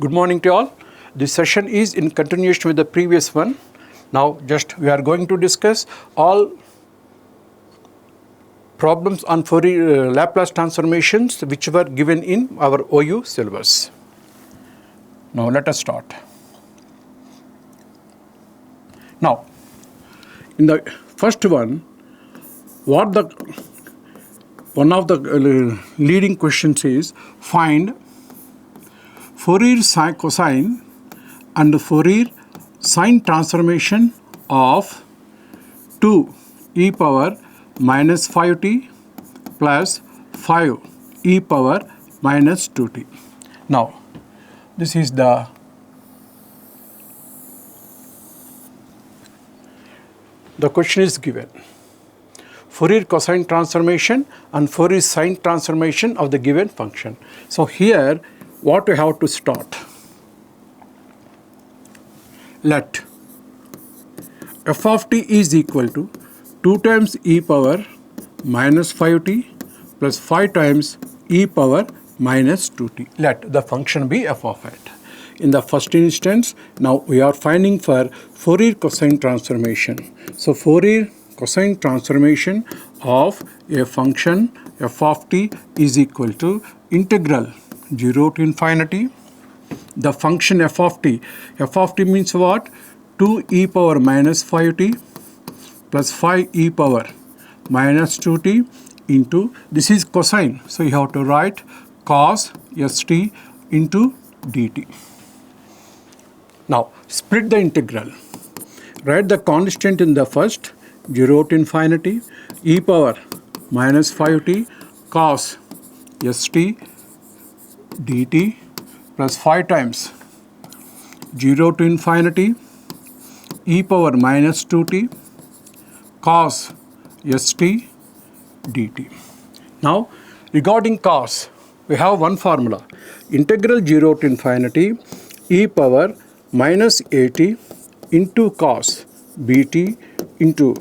Good morning to all. This session is in continuation with the previous one. Now just we are going to discuss all problems on Fourier Laplace transformations which were given in our OU syllabus. Now let us start. Now in the first one, one of the leading questions is find Fourier cosine and Fourier sine transformation of 2 e power minus 5t plus 5 e power minus 2t. Now this is the question is given. Fourier cosine transformation and Fourier sine transformation of the given function. So here what we have to start? Let f of t is equal to 2 times e power minus 5t plus 5 times e power minus 2t. Let the function be f of it. In the first instance, now we are finding for Fourier cosine transformation. So Fourier cosine transformation of a function f of t is equal to integral 0 to infinity the function f of t. F of t means what? 2 e power minus 5t plus 5 e power minus 2t into, this is cosine, so you have to write cos st into dt. Now split the integral. Write the constant in the first, 0 to infinity, e power minus 5t cos st dt plus 5 times 0 to infinity e power minus 2t cos st dt. Now regarding cos, we have one formula, integral 0 to infinity e power minus at into cos bt into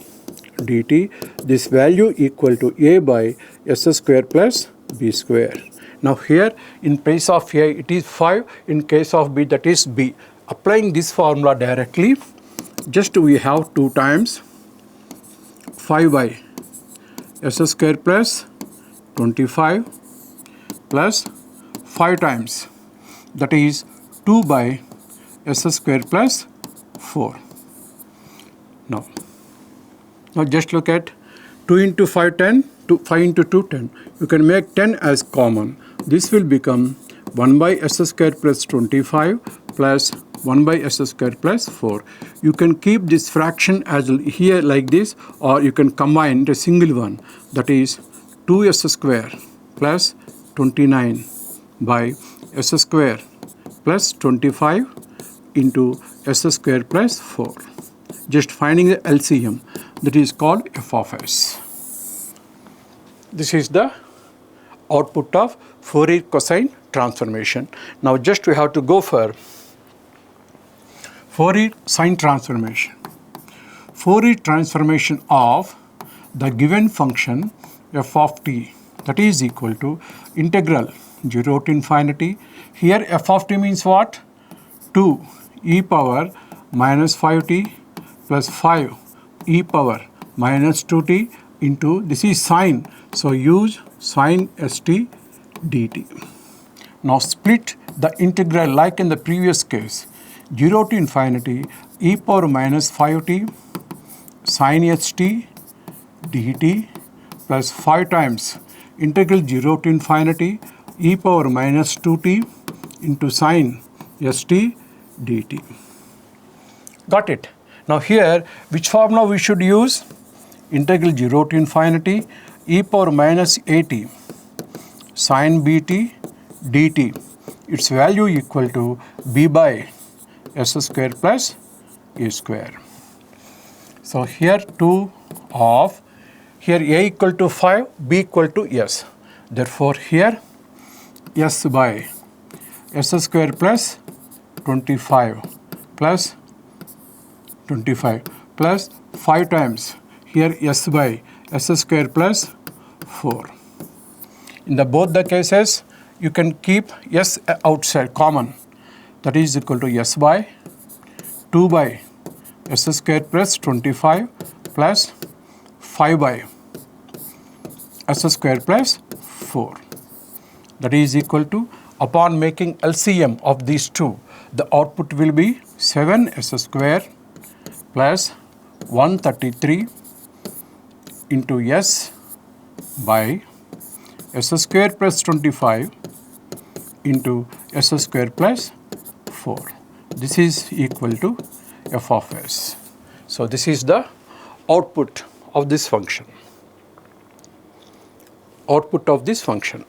dt. This value equal to a by s square plus b square. Now here in place of a it is 5, in case of b that is b. Applying this formula directly, just we have 2 times 5 by s square plus 25 plus 5 times, that is 2 by s square plus 4. Now just look at 2 into 5 10, 5 into 2 10. You can make 10 as common. This will become 1 by s square plus 25 plus 1 by s square plus 4. You can keep this fraction as here like this, or you can combine the single one, that is 2s square plus 29 by s square plus 25 into s square plus 4. Just finding the LCM, that is called f of s. This is the output of Fourier cosine transformation. Now just we have to go for Fourier sine transformation. Fourier transformation of the given function f of t, that is equal to integral 0 to infinity. Here f of t means what? 2 e power minus 5t plus 5 e power minus 2t into, this is sine, so use sine st dt. Now split the integral like in the previous case, 0 to infinity e power minus 5t sine st dt plus 5 times integral 0 to infinity e power minus 2t into sine st dt. Got it? Now here which formula we should use? Integral 0 to infinity e power minus at sine bt dt. Its value equal to b by s square plus a square. So here 2 of, here a equal to 5, b equal to s. Therefore here s by s square plus 25 plus 5 times, here s by s square plus 4. In the both the cases you can keep s outside common. that is equal to s by 2 by s square plus 25 plus 5 by s square plus 4. That is equal to, upon making LCM of these two, the output will be 7s square plus 133 into s by s square plus 25 into s square plus 4. This is equal to f of s. So this is the output of this function. Output of this function.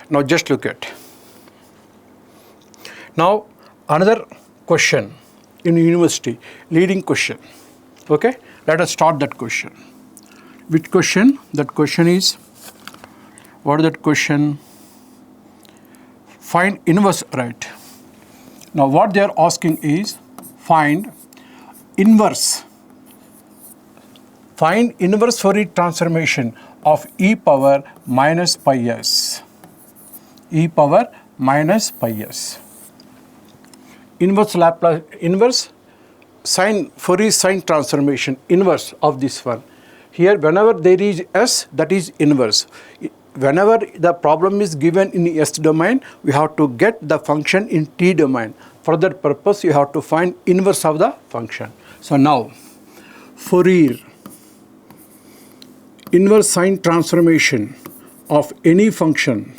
Now just look at. Now another question in university, leading question. Okay, let us start that question. Which question? That question is, what is that question? Find inverse, right? Now what they are asking is, find inverse Fourier transformation of e power minus pi s. E power minus pi s. Inverse Fourier sine transformation, inverse of this one. Here whenever there is s, that is inverse. Whenever the problem is given in S domain, we have to get the function in T domain. For that purpose, you have to find inverse of the function. So now, Fourier inverse sine transformation of any function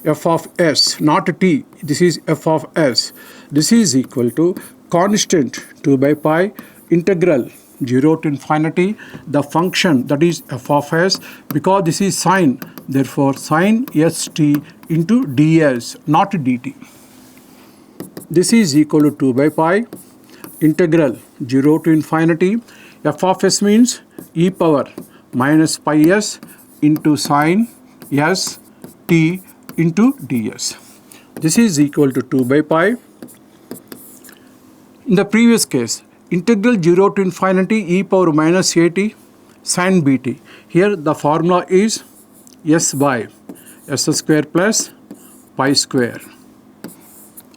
f of s, not t, this is f of s. This is equal to constant 2 by pi integral 0 to infinity the function, that is f of s, because this is sine, therefore sine st into ds, not dt. This is equal to 2 by pi integral 0 to infinity. F of s means e power minus pi s into sine s t into ds. This is equal to 2 by pi. In the previous case, integral 0 to infinity e power minus at sin bt. Here the formula is s by s square plus pi square.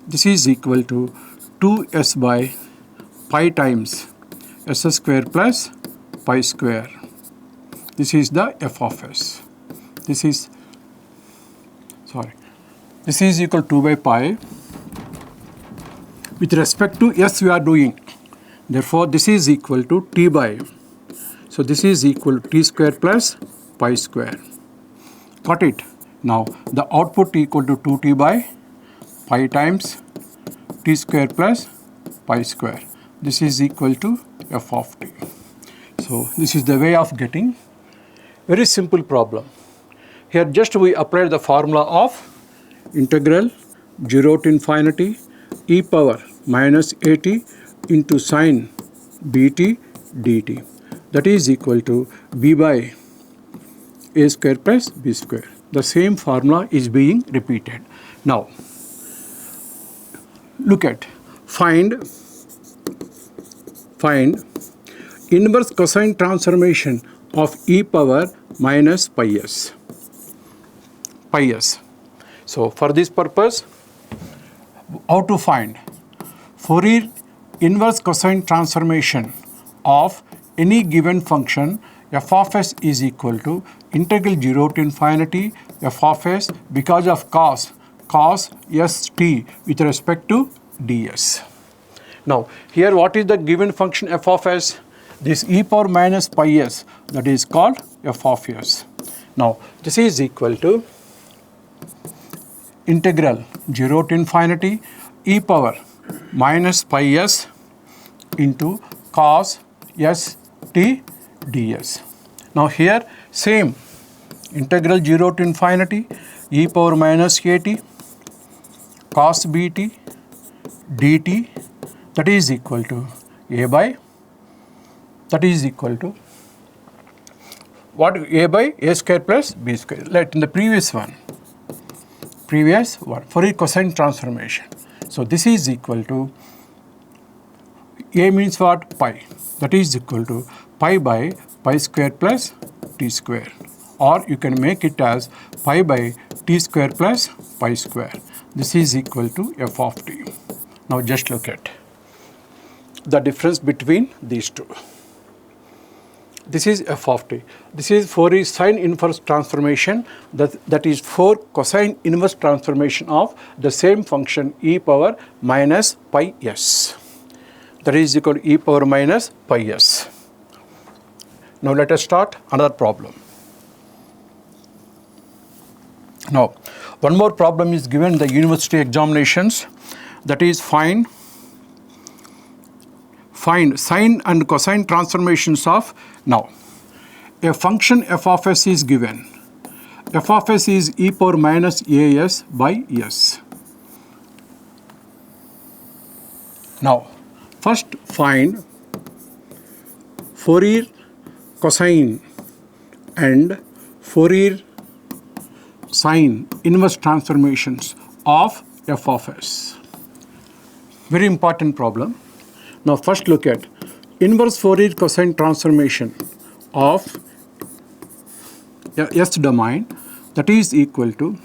This is equal to 2s by pi times s square plus pi square. This is the f of s. This is equal to 2 by pi. With respect to s we are doing. Therefore, this is equal to t by. So this is equal to t square plus pi square. Got it? Now the output equal to 2t by pi times t square plus pi square. This is equal to f of t. So this is the way of getting very simple problem. Here just we apply the formula of integral 0 to infinity e power minus at into sine bt dt. That is equal to b by a square plus b square. The same formula is being repeated. Now look at, find inverse cosine transformation of e power minus pi s. So for this purpose, how to find Fourier inverse cosine transformation of any given function f of s is equal to integral 0 to infinity f of s because of cos st with respect to ds. Now here what is the given function f of s? This e power minus pi s, that is called f of s. Now this is equal to integral 0 to infinity e power minus pi s into cos s t ds. Now here same integral 0 to infinity e power minus at cos bt dt, that is equal to a by, that is equal to what? A by a square plus b square. Like in the previous one Fourier cosine transformation. So this is equal to a means what? Pi. That is equal to pi by pi square plus t square, or you can make it as pi by t square plus pi square. This is equal to f of t. Now just look at the difference between these two. This is f of t. This is Fourier sine inverse transformation, that is 4 cosine inverse transformation of the same function e power minus pi s. That is equal to e power minus pi s. Now let us start another problem. Now one more problem is given in the university examinations, that is find sine and cosine transformations of, now a function f of s is given. F of s is e power minus as by s. Now first find Fourier cosine and Fourier sine inverse transformations of f of s. Very important problem. Now first look at inverse Fourier cosine transformation of S domain, that is equal to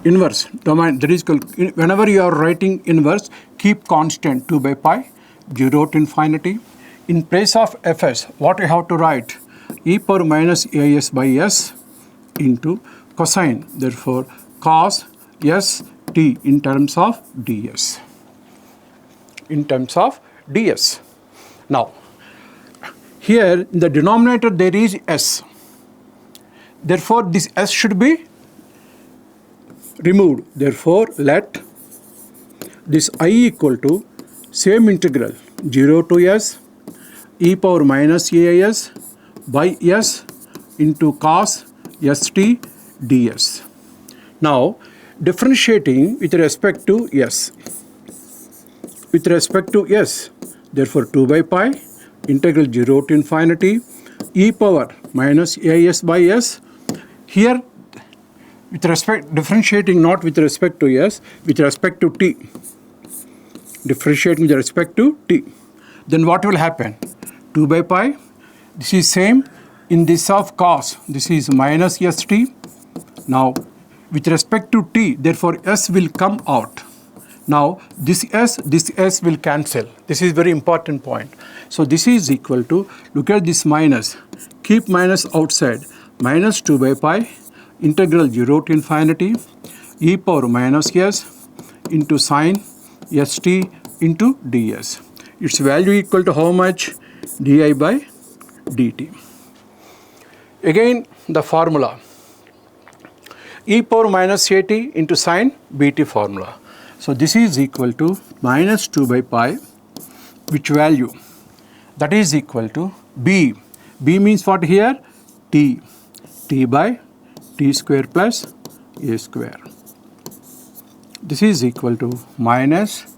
inverse domain, that is equal, whenever you are writing inverse, keep constant 2 by pi 0 to infinity. In place of fs, what you have to write? E power minus as by s into cosine, therefore cos s t in terms of ds. In terms of ds. Now, here in the denominator there is s. Therefore, this s should be removed. Therefore, let this I equal to same integral 0 to s e power minus as by s into cos st ds. Now, differentiating with respect to s. With respect to s, therefore 2 by pi integral 0 to infinity e power minus as by s. Here with respect, differentiating not with respect to s, with respect to t. Differentiating with respect to t. Then what will happen? 2 by pi, this is same in this of cos, this is minus st. Now with respect to t, therefore s will come out. Now this s will cancel. This is very important point. So this is equal to, look at this minus, keep minus outside, minus 2 by pi integral 0 to infinity e power minus s into sine st into ds. Its value equal to how much? Di by dt. Again the formula e power minus at into sine bt formula. So this is equal to minus 2 by pi, which value? That is equal to b. B means what here? T. T by t square plus a square. This is equal to minus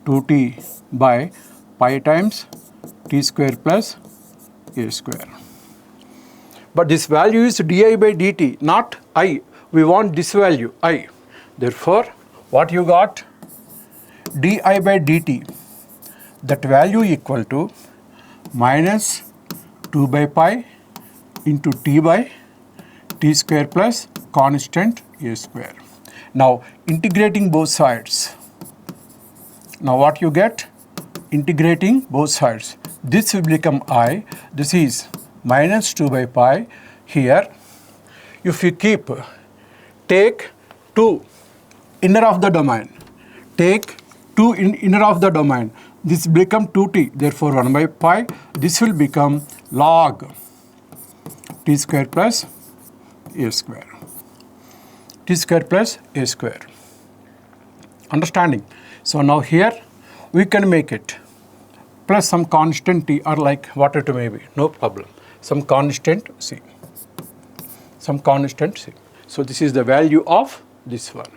2t by pi times t square plus a square. But this value is di by dt, not I. We want this value, I. Therefore, what you got? Di by dt, that value equal to minus 2 by pi into t by t square plus constant a square. Now integrating both sides. Now what you get? Integrating both sides. This will become I. This is minus 2 by pi. Here, if you keep, take 2 inner of the domain. Take 2 inner of the domain. This become 2t. Therefore, 1 by pi. This will become log t square plus a square. T square plus a square. Understanding? So now here we can make it plus some constant t, or like what it may be. No problem. Some constant c. Some constant c. So this is the value of this one.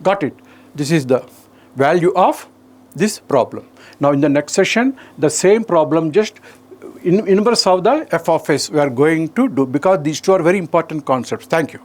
Got it? This is the value of this problem. Now in the next session, the same problem, just in inverse of the f of s we are going to do, because these two are very important concepts. Thank you.